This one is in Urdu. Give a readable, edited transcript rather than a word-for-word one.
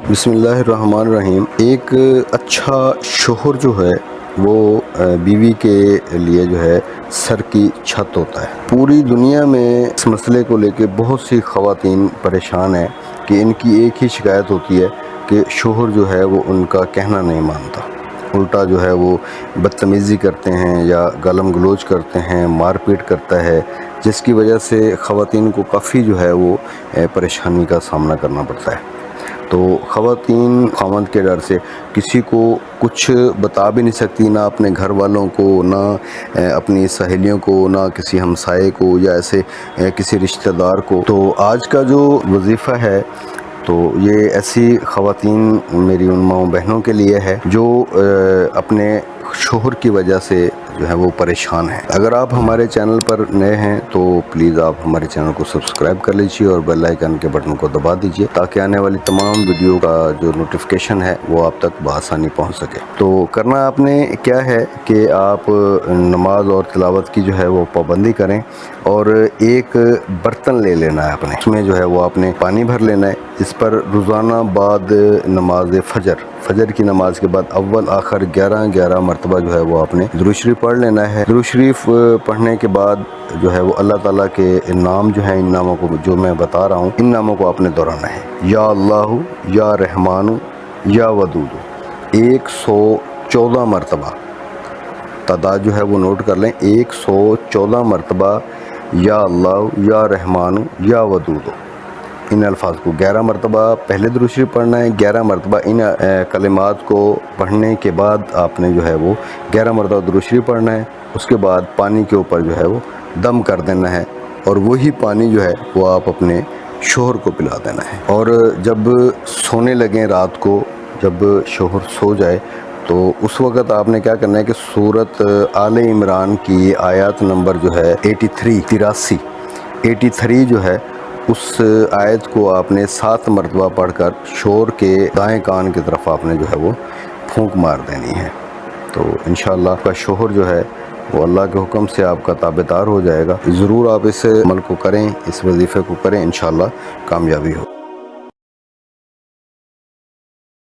بسم اللہ الرحمن الرحیم۔ ایک اچھا شوہر جو ہے وہ بیوی کے لیے جو ہے سر کی چھت ہوتا ہے۔ پوری دنیا میں اس مسئلے کو لے کے بہت سی خواتین پریشان ہیں کہ ان کی ایک ہی شکایت ہوتی ہے کہ شوہر جو ہے وہ ان کا کہنا نہیں مانتا، الٹا جو ہے وہ بدتمیزی کرتے ہیں یا گالم گلوچ کرتے ہیں، مار پیٹ کرتا ہے، جس کی وجہ سے خواتین کو کافی جو ہے وہ پریشانی کا سامنا کرنا پڑتا ہے۔ تو خواتین خاوند کے ڈر سے کسی کو کچھ بتا بھی نہیں سکتی، نہ اپنے گھر والوں کو، نہ اپنی سہیلیوں کو، نہ کسی ہمسائے کو یا ایسے کسی رشتہ دار کو۔ تو آج کا جو وظیفہ ہے تو یہ ایسی خواتین میری ان ماؤں بہنوں کے لیے ہے جو اپنے شوہر کی وجہ سے جو ہے وہ پریشان ہیں۔ اگر آپ ہمارے چینل پر نئے ہیں تو پلیز آپ ہمارے چینل کو سبسکرائب کر لیجیے اور بیل آئیکن کے بٹن کو دبا دیجیے تاکہ آنے والی تمام ویڈیو کا جو نوٹیفیکیشن ہے وہ آپ تک بآسانی پہنچ سکے۔ تو کرنا آپ نے کیا ہے کہ آپ نماز اور تلاوت کی جو ہے وہ پابندی کریں اور ایک برتن لے لینا ہے اپنے، اس میں جو ہے وہ آپ نے پانی بھر لینا ہے، اس پر روزانہ بعد نماز فجر کی نماز کے بعد اول آخر 11 مرتبہ جو ہے وہ آپ نے درود شریف پڑھ لینا ہے۔ درود شریف پڑھنے کے بعد جو ہے وہ اللہ تعالیٰ کے نام جو ہیں، ان ناموں کو جو میں بتا رہا ہوں ان ناموں کو آپ نے دہرانا ہے۔ یا اللہ، یا رحمان، یا ودود، 114 مرتبہ، تعداد جو ہے وہ نوٹ کر لیں، 114 مرتبہ یا اللہ، یا رحمان، یا ودود، ان الفاظ کو 11 مرتبہ پہلے درود شریف پڑھنا ہے، 11 مرتبہ ان کلمات کو پڑھنے کے بعد آپ نے جو ہے وہ 11 مرتبہ درود شریف پڑھنا ہے۔ اس کے بعد پانی کے اوپر جو ہے وہ دم کر دینا ہے اور وہی پانی جو ہے وہ آپ اپنے شوہر کو پلا دینا ہے۔ اور جب سونے لگیں رات کو، جب شوہر سو جائے تو اس وقت آپ نے کیا کرنا ہے کہ سورۃ آل عمران کی آیات نمبر جو ہے 83 جو ہے اس آیت کو آپ نے 7 مرتبہ پڑھ کر شوہر کے دائیں کان کی طرف آپ نے جو ہے وہ پھونک مار دینی ہے۔ تو انشاءاللہ آپ کا شوہر جو ہے وہ اللہ کے حکم سے آپ کا تابع دار ہو جائے گا۔ ضرور آپ اس عمل کو کریں، اس وظیفے کو کریں، انشاءاللہ کامیابی ہو۔